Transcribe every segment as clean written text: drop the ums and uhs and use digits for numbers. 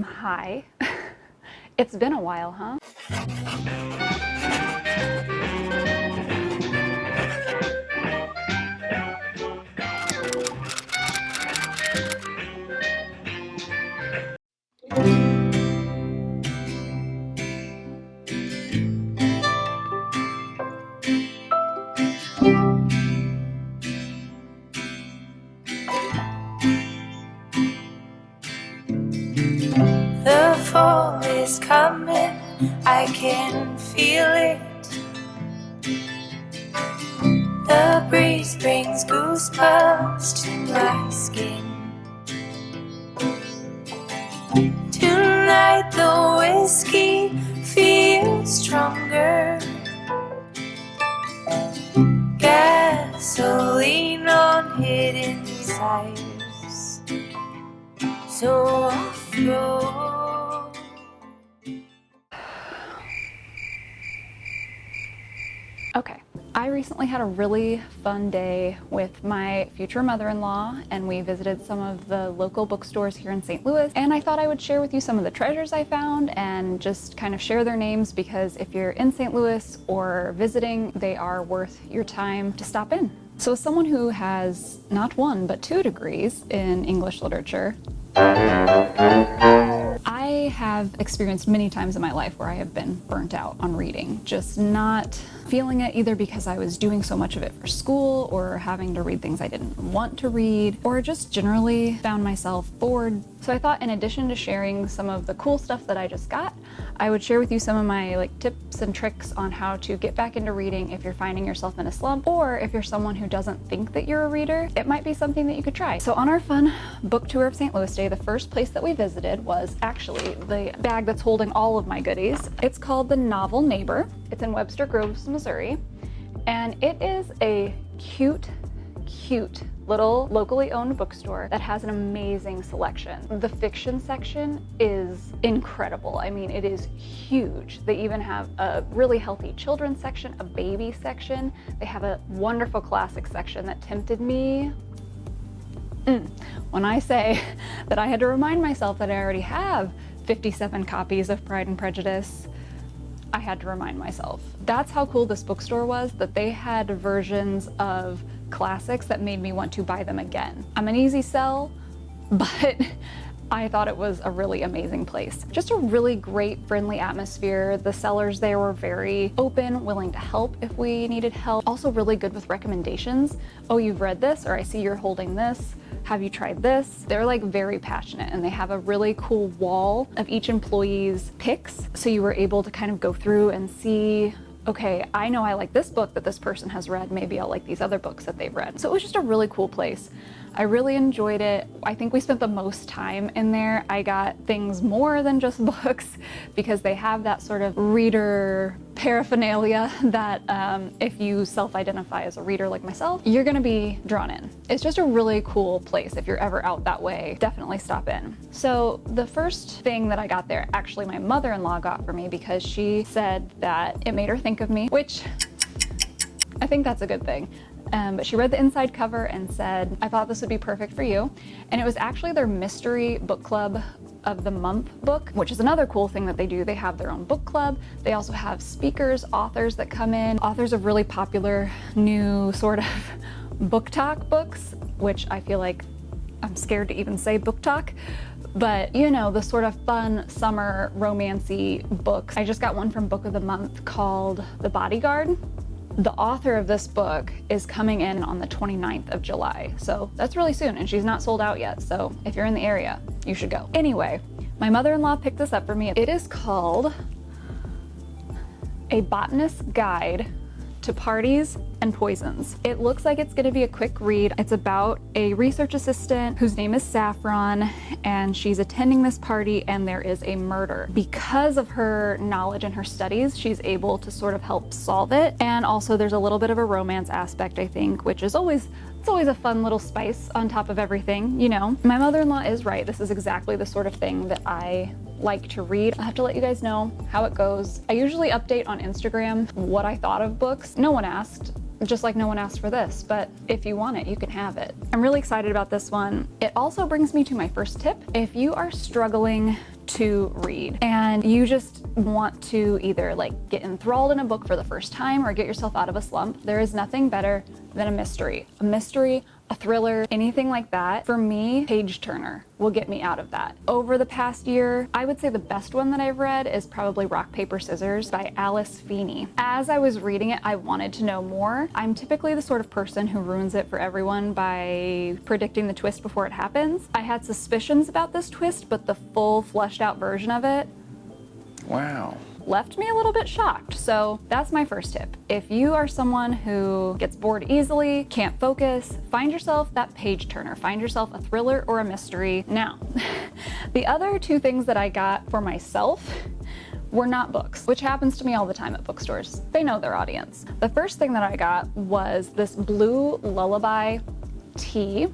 Hi. It's been a while, huh? The fall is coming, I can feel it. The breeze brings goosebumps to my skin. Tonight the whiskey feels stronger. Gasoline on hidden desires. So I'll throw. Okay, I recently had a really fun day with my future mother-in-law, and we visited some of the local bookstores here in St. Louis, and I thought I would share with you some of the treasures I found and just kind of share their names, because if you're in St. Louis or visiting, they are worth your time to stop in. So as someone who has not one but 2 degrees in English literature, I have experienced many times in my life where I have been burnt out on reading, just not feeling it, either because I was doing so much of it for school or having to read things I didn't want to read, or just generally found myself bored. So I thought, in addition to sharing some of the cool stuff that I just got, I would share with you some of my tips and tricks on how to get back into reading if you're finding yourself in a slump, or if you're someone who doesn't think that you're a reader, it might be something that you could try. So on our fun book tour of St. Louis Day, the first place that we visited was actually the bag that's holding all of my goodies. It's called the Novel Neighbor. It's in Webster Groves, Missouri, and it is a cute little locally owned bookstore that has an amazing selection. The fiction section is incredible. I mean, it is huge. They even have a really healthy children's section, a baby section. They have a wonderful classic section that tempted me. When I say that I had to remind myself that I already have 57 copies of Pride and Prejudice, I had to remind myself. That's how cool this bookstore was, that they had versions of classics that made me want to buy them again. I'm an easy sell, but I thought it was a really amazing place. Just a really great, friendly atmosphere. The sellers there were very open, willing to help if we needed help. Also really good with recommendations. Oh, you've read this, or I see you're holding this. Have you tried this? They're very passionate, and they have a really cool wall of each employee's picks. So you were able to kind of go through and see, okay, I know I like this book that this person has read, maybe I'll like these other books that they've read. So it was just a really cool place. I really enjoyed it. I think we spent the most time in there. I got things more than just books, because they have that sort of reader paraphernalia that if you self-identify as a reader like myself, you're gonna be drawn in. It's just a really cool place. If you're ever out that way, definitely stop in. So the first thing that I got there, actually my mother-in-law got for me, because she said that it made her think of me, which I think that's a good thing. But she read the inside cover and said, I thought this would be perfect for you. And it was actually their mystery book club of the month book, which is another cool thing that they do. They have their own book club. They also have speakers, authors that come in, authors of really popular new sort of book talk books, which I feel like I'm scared to even say book talk. But you know, the sort of fun summer romancy books. I just got one from Book of the Month called The Bodyguard. The author of this book is coming in on the 29th of July, so that's really soon, and she's not sold out yet, so if you're in the area, you should go. Anyway, my mother-in-law picked this up for me. It is called A Botanist's Guide to Parties and Poisons. It looks like it's gonna be a quick read. It's about a research assistant whose name is Saffron, and she's attending this party and there is a murder. Because of her knowledge and her studies, she's able to sort of help solve it. And also there's a little bit of a romance aspect, I think, which is always a fun little spice on top of everything, you know. My mother-in-law is right. This is exactly the sort of thing that I like to read. I'll have to let you guys know how it goes. I usually update on Instagram what I thought of books. No one asked, just like no one asked for this, but if you want it, you can have it. I'm really excited about this one. It also brings me to my first tip. If you are struggling to read. And you just want to either like get enthralled in a book for the first time or get yourself out of a slump. There is nothing better than a mystery. A mystery, a thriller, anything like that. For me, page turner will get me out of that. Over the past year, I would say the best one that I've read is probably Rock, Paper, Scissors by Alice Feeney. As I was reading it, I wanted to know more. I'm typically the sort of person who ruins it for everyone by predicting the twist before it happens. I had suspicions about this twist, but the full fleshed out version of it, wow, left me a little bit shocked. So that's my first tip. If you are someone who gets bored easily, can't focus, find yourself that page turner. Find yourself a thriller or a mystery. Now, the other two things that I got for myself were not books, which happens to me all the time at bookstores. They know their audience. The first thing that I got was this blue lullaby tea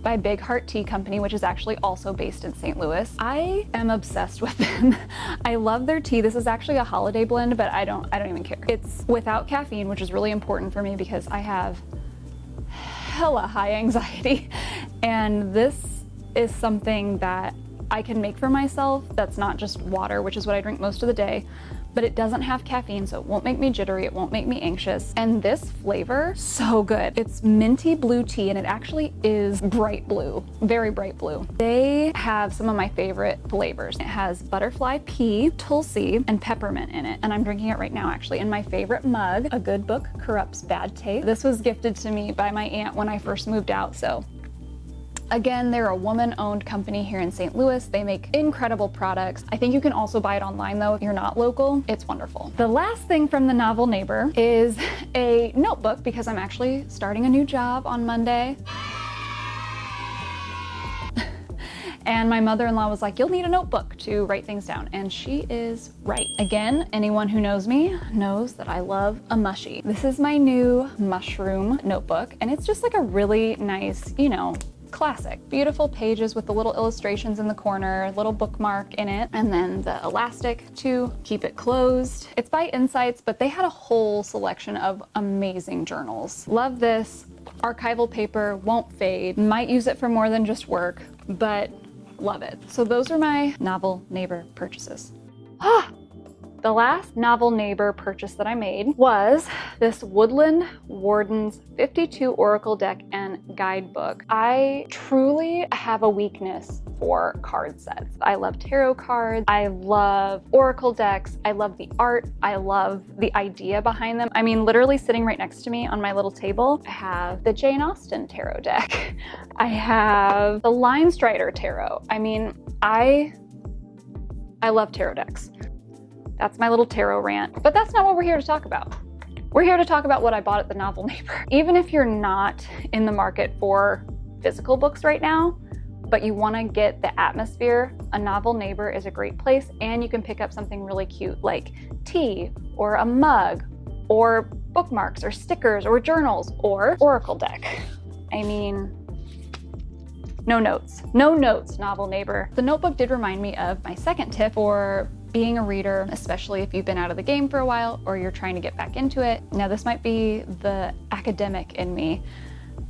by Big Heart Tea Company, which is actually also based in St. Louis. I am obsessed with them. I love their tea. This is actually a holiday blend, but I don't even care. It's without caffeine, which is really important for me because I have hella high anxiety. And this is something that I can make for myself that's not just water, which is what I drink most of the day, but it doesn't have caffeine, so it won't make me jittery, it won't make me anxious. And this flavor, so good. It's minty blue tea, and it actually is bright blue, very bright blue. They have some of my favorite flavors. It has butterfly pea, tulsi, and peppermint in it, and I'm drinking it right now actually. In my favorite mug, A Good Book Corrupts Bad Taste. This was gifted to me by my aunt when I first moved out, so again, they're a woman-owned company here in St. Louis. They make incredible products. I think you can also buy it online though if you're not local. It's wonderful. The last thing from the novel neighbor is a notebook because I'm actually starting a new job on Monday. And my mother-in-law was like, you'll need a notebook to write things down. And she is right. Again, anyone who knows me knows that I love a mushy. This is my new mushroom notebook, and it's just like a really nice, classic. Beautiful pages with the little illustrations in the corner, little bookmark in it, and then the elastic to keep it closed. It's by Insights, but they had a whole selection of amazing journals. Love this. Archival paper, won't fade. Might use it for more than just work, but love it. So those are my novel neighbor purchases. The last novel neighbor purchase that I made was this Woodland Warden's 52 Oracle deck and guidebook. I truly have a weakness for card sets. I love tarot cards. I love Oracle decks. I love the art. I love the idea behind them. I mean, literally sitting right next to me on my little table, I have the Jane Austen tarot deck. I have the Line Strider tarot. I mean, I love tarot decks. That's my little tarot rant, but that's not what we're here to talk about. We're here to talk about what I bought at the Novel Neighbor. Even if you're not in the market for physical books right now, but you want to get the atmosphere, a Novel Neighbor is a great place, and you can pick up something really cute like tea or a mug or bookmarks or stickers or journals or Oracle deck. I mean, no notes, Novel Neighbor. The notebook did remind me of my second tip for being a reader, especially if you've been out of the game for a while or you're trying to get back into it. Now, this might be the academic in me.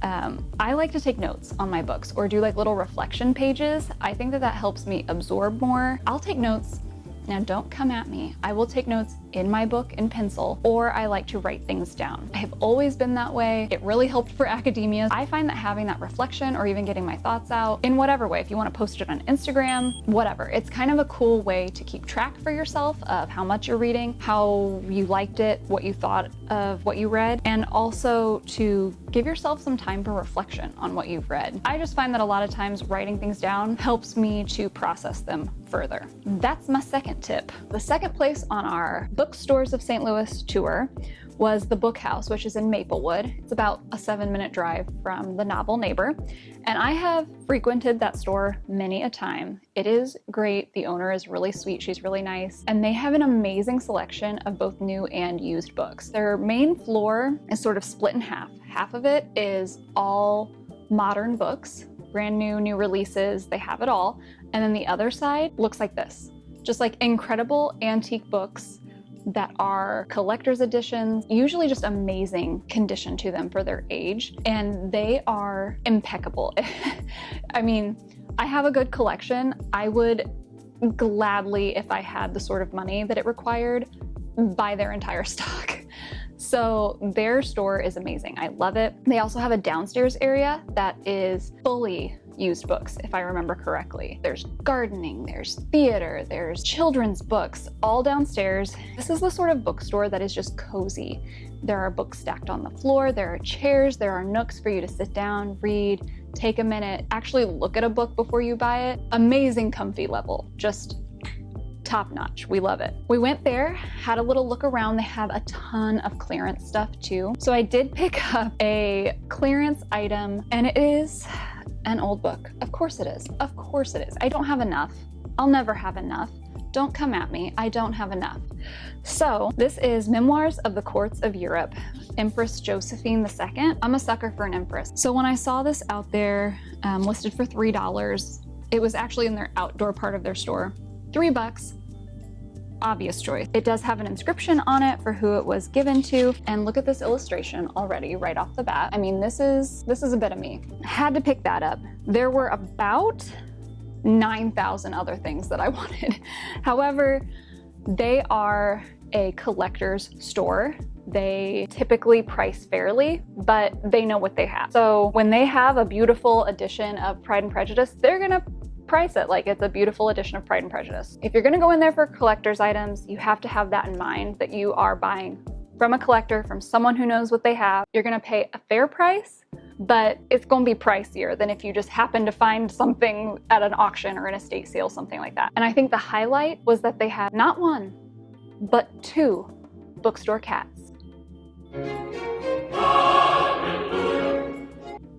I like to take notes on my books or do like little reflection pages. I think that helps me absorb more. I'll take notes. Now, don't come at me. I will take notes in my book in pencil, or I like to write things down. I have always been that way. It really helped for academia. I find that having that reflection or even getting my thoughts out in whatever way, if you want to post it on Instagram, whatever, it's kind of a cool way to keep track for yourself of how much you're reading, how you liked it, what you thought of what you read, and also to give yourself some time for reflection on what you've read. I just find that a lot of times writing things down helps me to process them further. That's my second tip. The second place on our Bookstores of St. Louis tour was the Book House, which is in Maplewood. It's about a 7-minute drive from the Novel Neighbor, and I have frequented that store many a time. It is great. The owner is really sweet. She's really nice, and they have an amazing selection of both new and used books. Their main floor is sort of split in half. Half of it is all modern books, brand new releases. They have it all. And then the other side looks like this, just like incredible antique books that are collector's editions, usually just amazing condition to them for their age, and they are impeccable. I mean, I have a good collection. I would gladly, if I had the sort of money that it required, buy their entire stock. So their store is amazing. I love it. They also have a downstairs area that is fully used books, if I remember correctly. There's gardening, there's theater, there's children's books, all downstairs. This is the sort of bookstore that is just cozy. There are books stacked on the floor, there are chairs, there are nooks for you to sit down, read, take a minute, actually look at a book before you buy it. Amazing comfy level, just top notch. We love it. We went there, had a little look around. They have a ton of clearance stuff too. So I did pick up a clearance item, and it is an old book. Of course it is. Of course it is. I don't have enough. I'll never have enough. Don't come at me. I don't have enough. So this is Memoirs of the Courts of Europe, Empress Josephine II. I'm a sucker for an empress. So when I saw this out there listed for $3, it was actually in their outdoor part of their store. $3, obvious choice. It does have an inscription on it for who it was given to, and look at this illustration already right off the bat. I mean, this is a bit of me. Had to pick that up. There were about 9,000 other things that I wanted. However, they are a collector's store. They typically price fairly, but they know what they have. So when they have a beautiful edition of Pride and Prejudice, they're gonna price it like it's a beautiful edition of Pride and Prejudice. If you're gonna go in there for collector's items, you have to have that in mind, that you are buying from a collector, from someone who knows what they have. You're gonna pay a fair price, but it's gonna be pricier than if you just happen to find something at an auction or an estate sale, something like that. And I think the highlight was that they had not one, but 2 bookstore cats.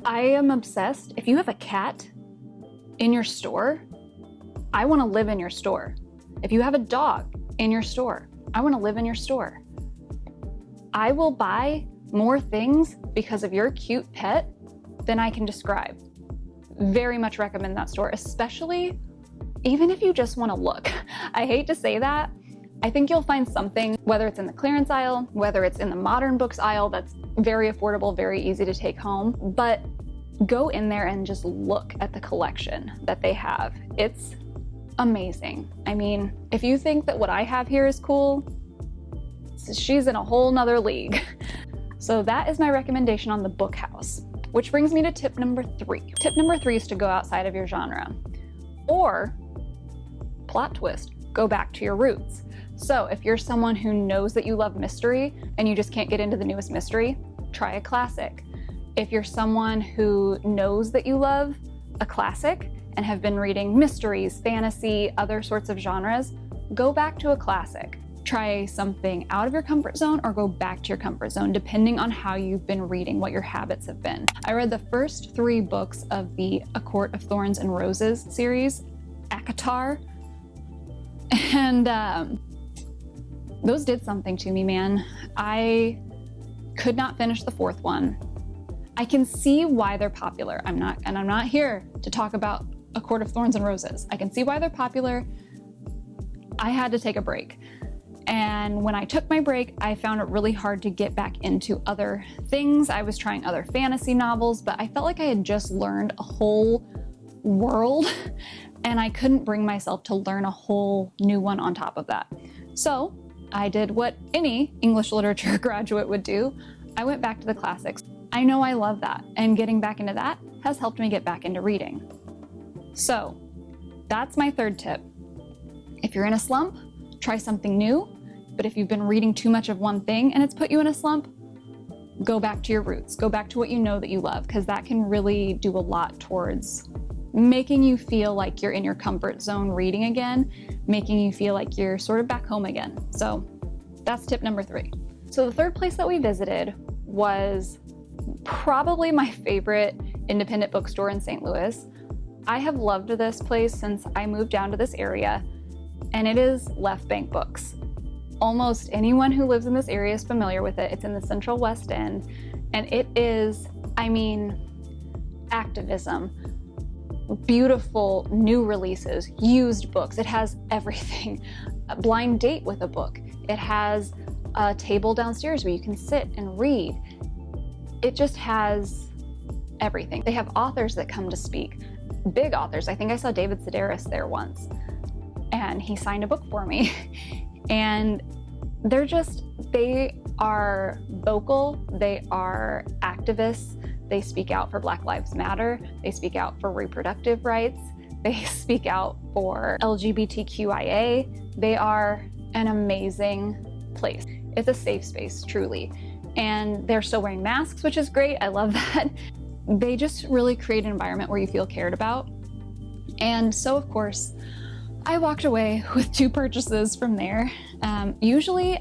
I am obsessed. If you have a cat in your store, I want to live in your store. If you have a dog in your store, I want to live in your store. I will buy more things because of your cute pet than I can describe. Very much recommend that store, especially even if you just want to look. I hate to say that. I think you'll find something, whether it's in the clearance aisle, whether it's in the modern books aisle, that's very affordable, very easy to take home, but go in there and just look at the collection that they have. It's amazing. I mean, if you think that what I have here is cool, she's in a whole nother league. So that is my recommendation on the book house, which brings me to tip number 3. Tip number 3 is to go outside of your genre, or plot twist, go back to your roots. So if you're someone who knows that you love mystery and you just can't get into the newest mystery, try a classic. If you're someone who knows that you love a classic and have been reading mysteries, fantasy, other sorts of genres, go back to a classic. Try something out of your comfort zone or go back to your comfort zone, depending on how you've been reading, what your habits have been. I read the first 3 books of the A Court of Thorns and Roses series, ACOTAR, and those did something to me, man. I could not finish the 4th one. I can see why they're popular. I'm not here to talk about A Court of Thorns and Roses. I can see why they're popular. I had to take a break. And when I took my break, I found it really hard to get back into other things. I was trying other fantasy novels, but I felt like I had just learned a whole world and I couldn't bring myself to learn a whole new one on top of that. So I did what any English literature graduate would do. I went back to the classics. I know I love that, and getting back into that has helped me get back into reading. So that's my 3rd tip. If you're in a slump, try something new, but if you've been reading too much of one thing and it's put you in a slump, go back to your roots, go back to what you know that you love, because that can really do a lot towards making you feel like you're in your comfort zone reading again, making you feel like you're sort of back home again. So that's tip number 3. So the 3rd place that we visited was probably my favorite independent bookstore in St. Louis. I have loved this place since I moved down to this area, and it is Left Bank Books. Almost anyone who lives in this area is familiar with it. It's in the Central West End, and it is, I mean, activism, beautiful new releases, used books. It has everything. A blind date with a book. It has a table downstairs where you can sit and read. It just has everything. They have authors that come to speak, big authors. I think I saw David Sedaris there once. and he signed a book for me. And they are vocal, they are activists, they speak out for Black Lives Matter, they speak out for reproductive rights, they speak out for LGBTQIA. They are an amazing place. It's a safe space, truly. And they're still wearing masks, which is great. I love that. They just really create an environment where you feel cared about. And so, of course, I walked away with 2 purchases from there. Usually,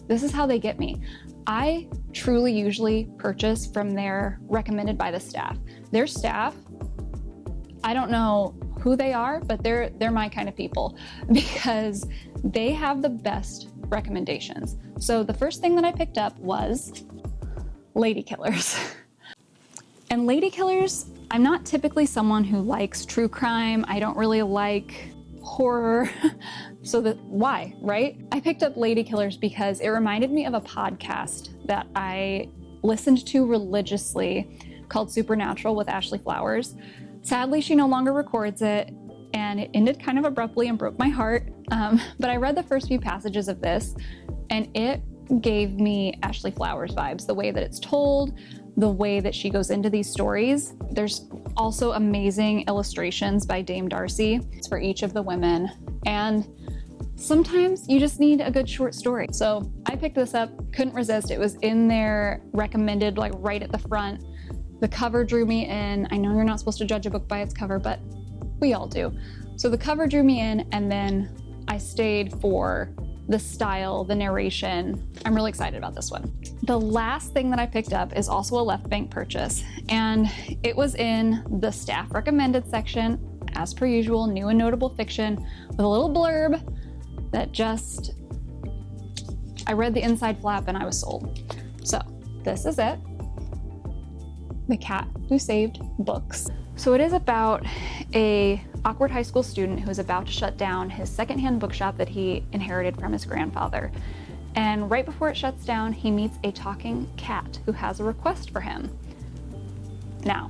this is how they get me. I truly usually purchase from their recommended by the staff. Their staff, I don't know who they are, but they're my kind of people because they have the best recommendations. So the first thing that I picked up was Lady Killers. And Lady Killers, I'm not typically someone who likes true crime. I don't really like horror. So why, right? I picked up Lady Killers because it reminded me of a podcast that I listened to religiously called Supernatural with Ashley Flowers. Sadly, she no longer records it, and it ended kind of abruptly and broke my heart. But I read the first few passages of this, and it gave me Ashley Flowers vibes, the way that it's told, the way that she goes into these stories. There's also amazing illustrations by Dame Darcy for each of the women. And sometimes you just need a good short story. So I picked this up, couldn't resist. It was in there recommended, like right at the front. The cover drew me in. I know you're not supposed to judge a book by its cover, but we all do. So the cover drew me in, and then I stayed for the style, the narration. I'm really excited about this one. The last thing that I picked up is also a left bank purchase, and it was in the staff recommended section, as per usual, new and notable fiction, with a little blurb that just, I read the inside flap and I was sold. So this is it. The Cat Who Saved Books. So it is about a awkward high school student who is about to shut down his secondhand bookshop that he inherited from his grandfather. And right before it shuts down, he meets a talking cat who has a request for him. Now,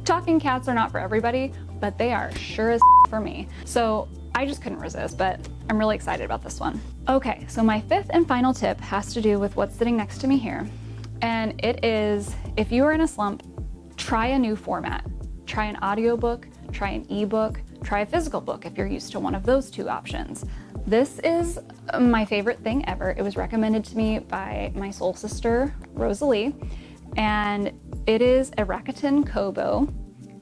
talking cats are not for everybody, but they are sure as for me. So I just couldn't resist, but I'm really excited about this one. Okay, so my 5th and final tip has to do with what's sitting next to me here. And it is, if you are in a slump, try a new format. Try an audiobook, try an ebook, try a physical book if you're used to one of those 2 options. This is my favorite thing ever. It was recommended to me by my soul sister, Rosalie, and it is a Rakuten Kobo.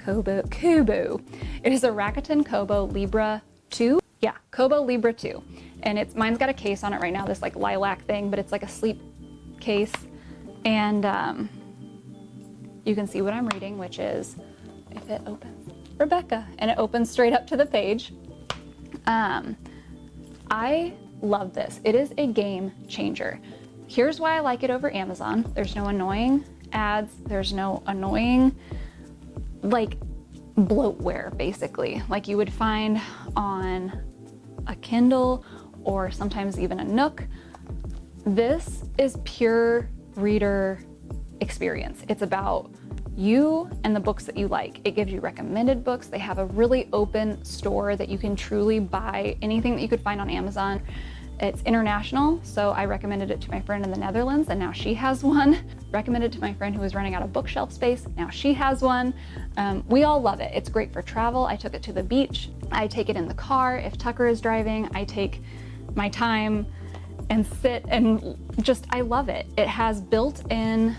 It is a Rakuten Kobo Libra 2. Yeah, Kobo Libra 2. And mine's got a case on it right now, this like lilac thing, but it's like a sleep case. And you can see what I'm reading, which is, if it opens, Rebecca, and it opens straight up to the page. I love this. It is a game changer. Here's why I like it over Amazon. There's no annoying ads. There's no annoying, like, bloatware, basically, like you would find on a Kindle or sometimes even a Nook. This is pure reader experience. It's about you and the books that you like. It gives you recommended books. They have a really open store that you can truly buy anything that you could find on Amazon. It's international, so I recommended it to my friend in the Netherlands, and now she has one. Recommended to my friend who was running out of bookshelf space. Now she has one. We all love it. It's great for travel. I took it to the beach. I take it in the car. If Tucker is driving, I take my time and sit and just, I love it. It has built-in,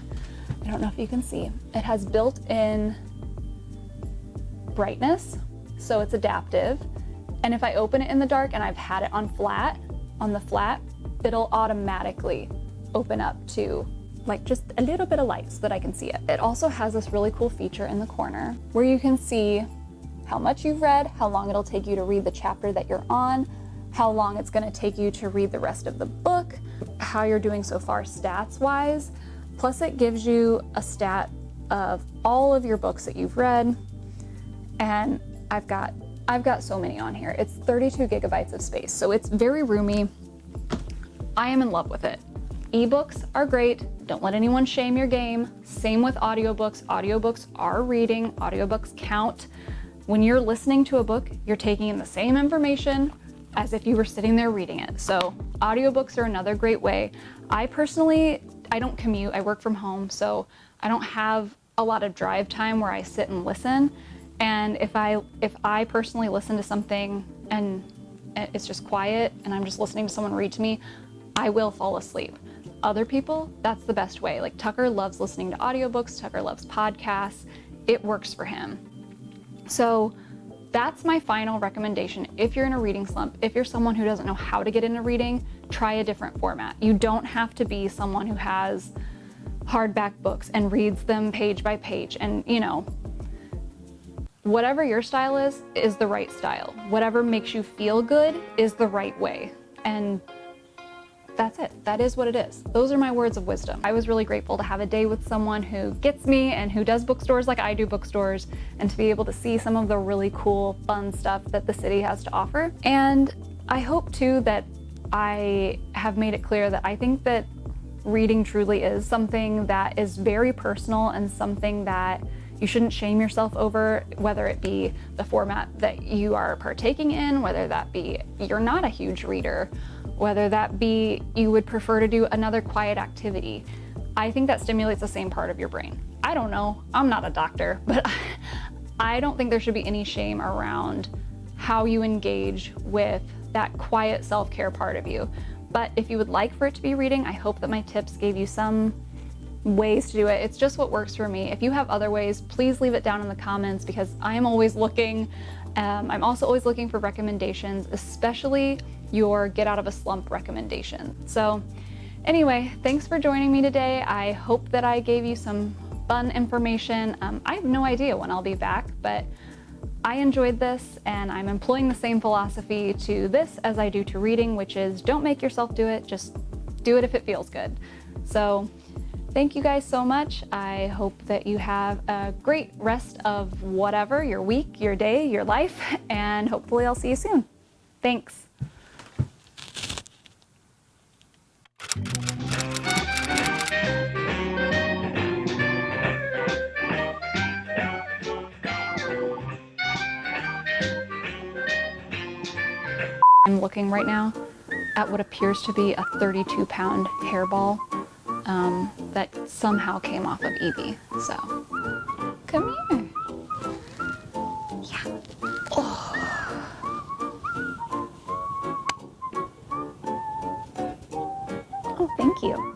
I don't know if you can see, it has built-in brightness, so it's adaptive. And if I open it in the dark and I've had it on the flat, it'll automatically open up to like just a little bit of light so that I can see it. It also has this really cool feature in the corner where you can see how much you've read, how long it'll take you to read the chapter that you're on, how long it's going to take you to read the rest of the book, how you're doing so far stats wise. Plus it gives you a stat of all of your books that you've read. And I've got so many on here. It's 32 gigabytes of space, so it's very roomy. I am in love with it. Ebooks are great. Don't let anyone shame your game. Same with audiobooks. Audiobooks are reading. Audiobooks count. When you're listening to a book, you're taking in the same information as if you were sitting there reading it. So audiobooks are another great way. I don't commute, I work from home, so I don't have a lot of drive time where I sit and listen. And if I personally listen to something and it's just quiet and I'm just listening to someone read to me, I will fall asleep. Other people, that's the best way. Like Tucker loves listening to audiobooks, Tucker loves podcasts. It works for him. So that's my final recommendation. If you're in a reading slump, if you're someone who doesn't know how to get into reading, try a different format. You don't have to be someone who has hardback books and reads them page by page. And whatever your style is the right style. Whatever makes you feel good is the right way. And that's it. That is what it is. Those are my words of wisdom. I was really grateful to have a day with someone who gets me and who does bookstores like I do bookstores, and to be able to see some of the really cool, fun stuff that the city has to offer. And I hope too that I have made it clear that I think that reading truly is something that is very personal and something that you shouldn't shame yourself over, whether it be the format that you are partaking in, whether that be you're not a huge reader, whether that be you would prefer to do another quiet activity. I think that stimulates the same part of your brain. I don't know, I'm not a doctor, but I don't think there should be any shame around how you engage with that quiet self-care part of you. But if you would like for it to be reading, I hope that my tips gave you some ways to do it. It's just what works for me. If you have other ways, please leave it down in the comments, because I am always looking. I'm also always looking for recommendations, especially your get out of a slump recommendation. So anyway, thanks for joining me today. I hope that I gave you some fun information. I have no idea when I'll be back, but I enjoyed this, and I'm employing the same philosophy to this as I do to reading, which is don't make yourself do it, just do it if it feels good. So thank you guys so much. I hope that you have a great rest of whatever, your week, your day, your life, and hopefully I'll see you soon. Thanks. I'm looking right now at what appears to be a 32-pound hairball that somehow came off of Evie. So, come here. Yeah. Oh. Oh, thank you.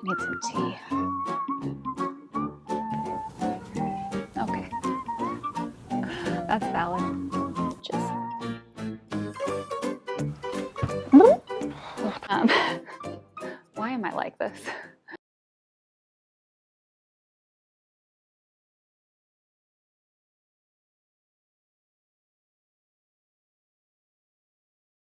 Need some tea. Okay. That's valid.